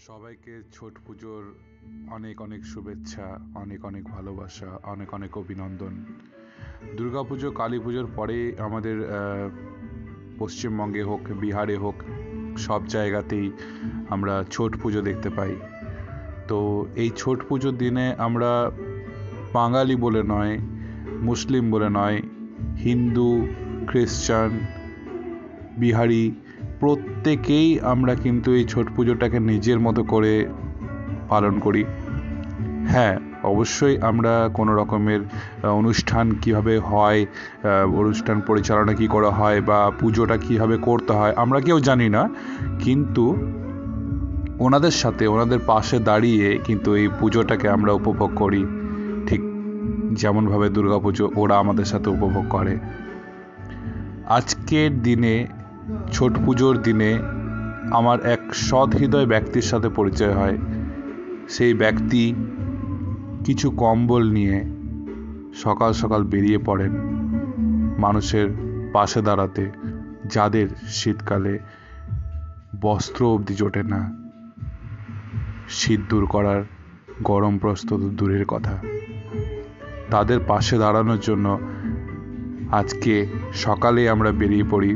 সবাইকে ছট পুজোর অনেক অনেক শুভেচ্ছা, অনেক অনেক ভালোবাসা, অনেক অনেক অভিনন্দন। দুর্গাপুজো কালী পুজোর পরে আমাদের পশ্চিমবঙ্গে হোক, বিহারে হোক, সব জায়গাতেই আমরা ছট পুজো দেখতে পাই। তো এই ছট পুজোর দিনে আমরা বাঙালি বলে নয়, মুসলিম বলে নয়, হিন্দু, খ্রিস্টান, বিহারি প্রত্যেকেই আমরা কিন্তু এই ছট পুজোটাকে নিজের মতো করে পালন করি। হ্যাঁ, অবশ্যই আমরা কোনো রকমের অনুষ্ঠান কিভাবে হয়, অনুষ্ঠান পরিচালনা কী করা হয় বা পুজোটা কীভাবে করতে হয় আমরা কেউ জানি না, কিন্তু ওনাদের সাথে ওনাদের পাশে দাঁড়িয়ে কিন্তু এই পুজোটাকে আমরা উপভোগ করি, ঠিক যেমনভাবে দুর্গাপুজো ওরা আমাদের সাথে উপভোগ করে। আজকের দিনে ছট পুজোর দিনে আমার এক সৎহৃদয় ব্যক্তির সাথে পরিচয় হয়। সেই ব্যক্তি কিছু কম্বল নিয়ে সকাল সকাল বেরিয়ে পড়েন মানুষের পাশে দাঁড়াতে, যাদের শীতকালে বস্ত্র অবধি জোটে না, শীত দূর করার গরম প্রস্তুত দূরের কথা। তাদের পাশে দাঁড়ানোর জন্য আজকে সকালে আমরা বেরিয়ে পড়ি।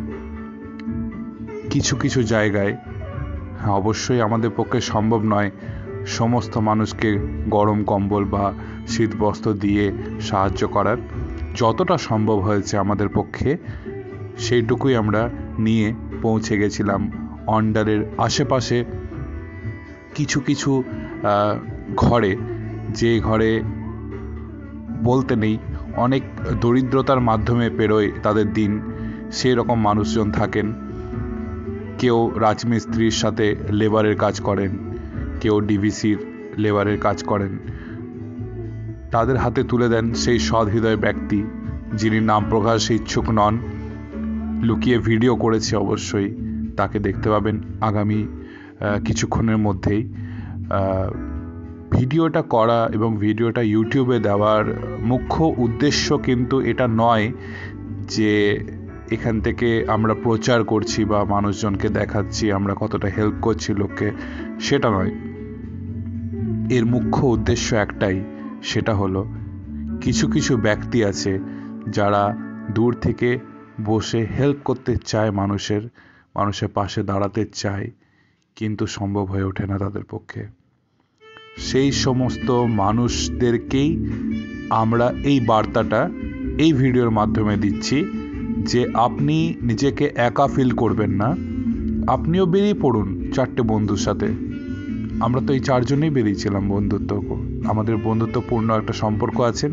কিছু কিছু জায়গায় অবশ্যই আমাদের পক্ষে সম্ভব নয় সমস্ত মানুষকে গরম কম্বল বা শীত বস্ত্র দিয়ে সাহায্য করার। যতটা সম্ভব হয়েছে আমাদের পক্ষে সেইটুকুই আমরা নিয়ে পৌঁছে গেছিলাম অন্ডারের আশেপাশে কিছু কিছু ঘরে, যে ঘরে বলতে নেই অনেক দরিদ্রতার মাধ্যমে পেরোয় তাদের দিন, সেই রকম মানুষজন থাকেন। কেউ রাজমিস্ত্রির সাথে লেবারের কাজ করেন, কেউ ডিভিসির লেবারের কাজ করেন। তাদের হাতে তুলে দেন সেই সৎহৃদয় ব্যক্তি, যিনি নাম প্রকাশে ইচ্ছুক নন, লুকিয়ে ভিডিও করেছে, অবশ্যই তাকে দেখতে পাবেন আগামী কিছুক্ষণের মধ্যেই। ভিডিওটা করা এবং ভিডিওটা ইউটিউবে দেওয়ার মুখ্য উদ্দেশ্য কিন্তু এটা নয় যে এখান থেকে আমরা প্রচার করছি বা মানুষজনকে দেখাচ্ছি আমরা কতটা হেল্প করছি লোককে, সেটা নয়। এর মুখ্য উদ্দেশ্য একটাই, সেটা হলো কিছু কিছু ব্যক্তি আছে যারা দূর থেকে বসে হেল্প করতে চায়, মানুষের পাশে দাঁড়াতে চায়, কিন্তু সম্ভব হয়ে ওঠে না তাদের পক্ষে। সেই সমস্ত মানুষদেরকেই আমরা এই বার্তাটা এই ভিডিওর মাধ্যমে দিচ্ছি যে আপনি নিজেকে একা ফিল করবেন না, আপনিও বেরিয়ে পড়ুন 4টে বন্ধুর সাথে। আমরা তো এই 4 জনেই বেরিয়েছিলাম আমাদের বন্ধুত্বপূর্ণ একটা সম্পর্ক আছেন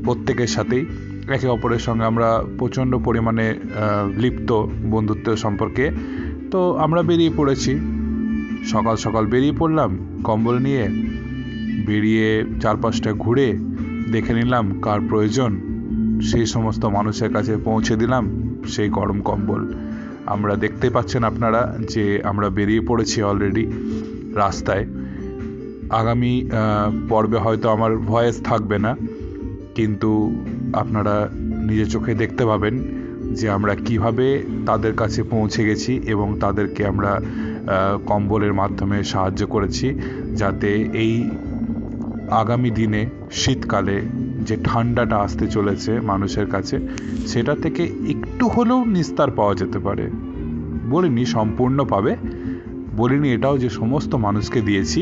প্রত্যেকের সাথেই, একে অপরের সঙ্গে আমরা প্রচণ্ড পরিমাণে লিপ্ত বন্ধুত্ব সম্পর্কে। তো আমরা বেরিয়ে পড়েছি, সকাল সকাল বেরিয়ে পড়লাম কম্বল নিয়ে, বেরিয়ে চারপাশটা ঘুরে দেখে নিলাম কার প্রয়োজন, সেই সমস্ত মানুষের কাছে পৌঁছে দিলাম সেই গরম কম্বল। আমরা দেখতে পাচ্ছেন আপনারা যে আমরা বেরিয়ে পড়েছি অলরেডি রাস্তায়। আগামী পর্বে হয়তো আমার ভয়েস থাকবে না, কিন্তু আপনারা নিজের চোখে দেখতে পাবেন যে আমরা কিভাবে তাদের কাছে পৌঁছে গেছি এবং তাদেরকে আমরা কম্বলের মাধ্যমে সাহায্য করেছি, যাতে এই আগামী দিনে শীতকালে যে ঠান্ডাটা আসতে চলেছে মানুষের কাছে, সেটা থেকে একটু হলেও নিস্তার পাওয়া যেতে পারে। বলিনি সম্পূর্ণ পাবে, বলিনি এটাও যে সমস্ত মানুষকে দিয়েছি,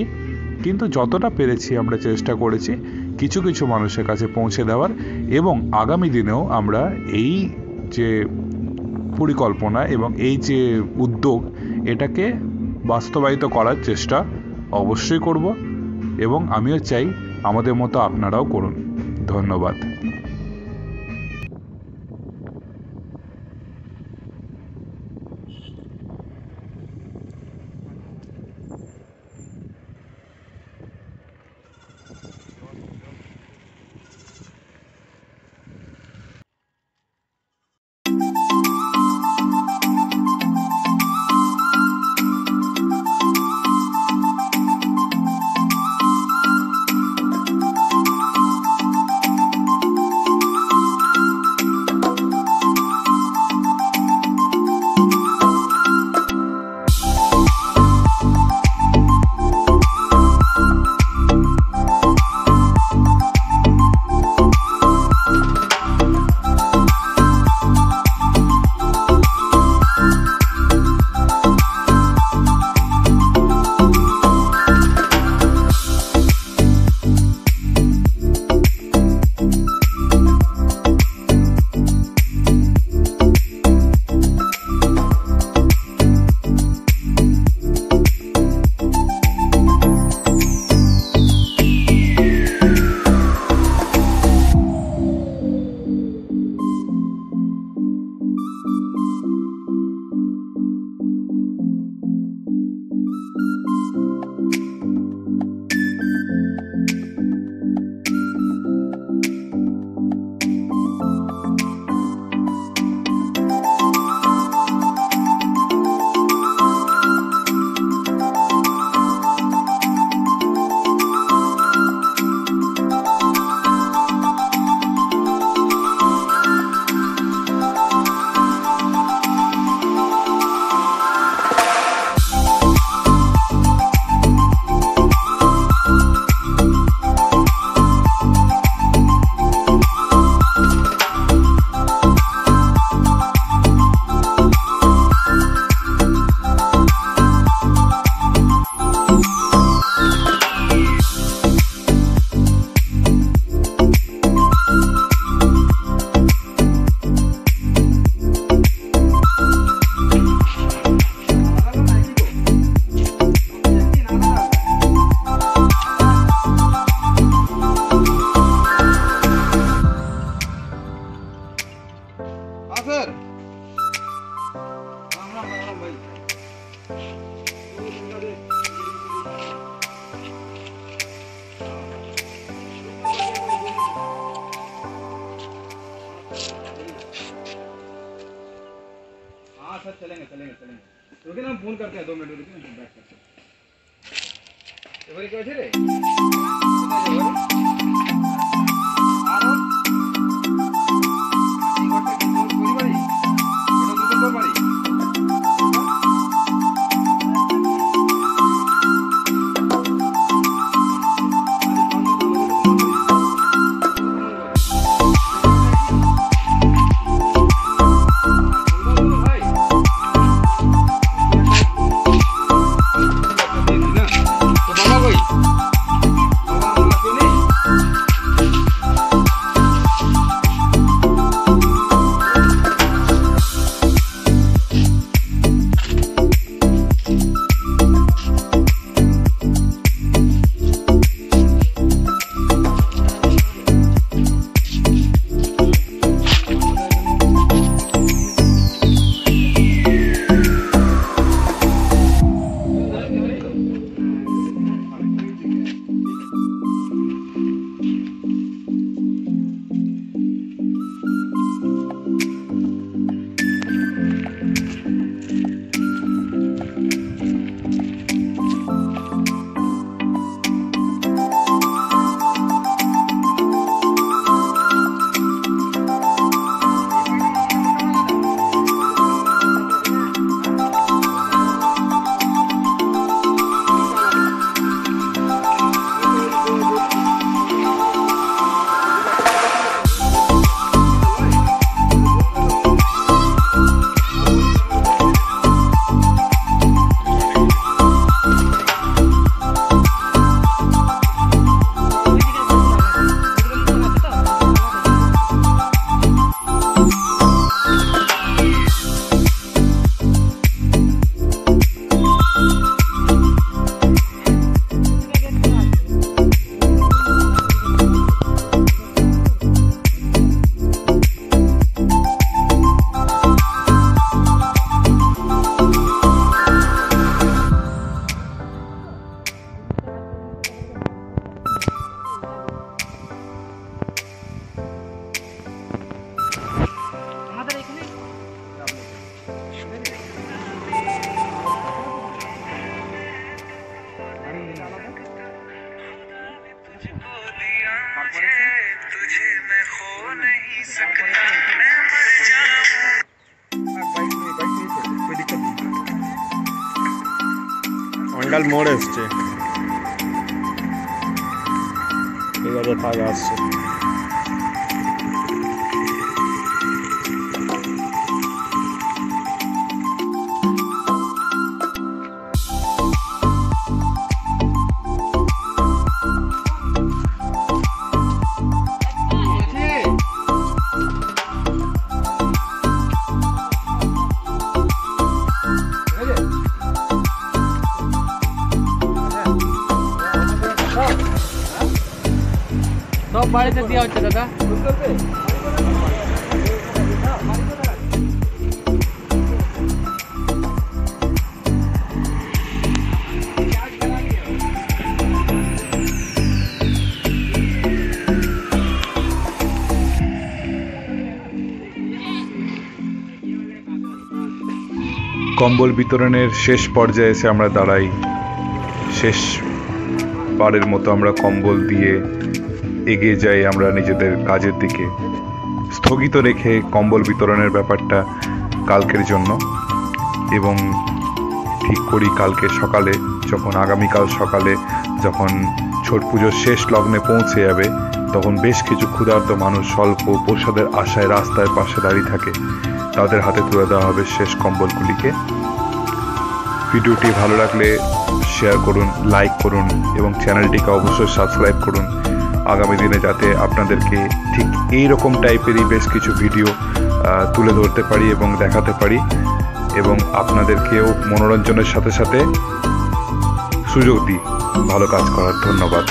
কিন্তু যতটা পেরেছি আমরা চেষ্টা করেছি কিছু কিছু মানুষের কাছে পৌঁছে দেওয়ার, এবং আগামী দিনেও আমরা এই যে পরিকল্পনা এবং এই যে উদ্যোগ, এটাকে বাস্তবায়িত করার চেষ্টা অবশ্যই করব, এবং আমিও চাই আমাদের মতো আপনারাও করুন। ধন্যবাদ। फोन करते हैं 2 मिनट रुकिए बैठ करते এবারে কি হয়েছে রে আর এই ঘরটা কি তোর পরিবারই এটা তো তোর বাড়ি अंडल मोड़ एसছে ঠিক আছে থাক আসছে सब बाड़ीতে দেওয়া হচ্ছে দাদা কম্বল বিতরণের শেষ পর্যায়ে এসে আমরা দাঁড়াই শেষ বারের মতো আমরা কম্বল দিয়ে এগিয়ে যাই আমরা নিজেদের কাজের দিকে স্থগিত রেখে কম্বল বিতরণের ব্যাপারটা কালকের জন্য এবং ঠিক করি কালকে সকালে যখন আগামীকাল সকালে যখন ছট পুজোর শেষ লগ্নে পৌঁছে যাবে তখন বেশ কিছু ক্ষুধার্ত মানুষ স্বল্প প্রসাদের আশায় রাস্তার পাশে দাঁড়িয়ে থাকে তাদের হাতে তুলে দেওয়া হবে শেষ কম্বলগুলিকে ভিডিওটি ভালো লাগলে শেয়ার করুন লাইক করুন এবং চ্যানেলটিকে অবশ্যই সাবস্ক্রাইব করুন আগামী দিনে যাতে আপনাদেরকে ঠিক এই রকম টাইপেরই বেশ কিছু ভিডিও তুলে ধরতে পারি এবং দেখাতে পারি এবং আপনাদেরকেও মনোরঞ্জনের সাথে সাথে সুযোগ দিই ভালো কাজ করার ধন্যবাদ।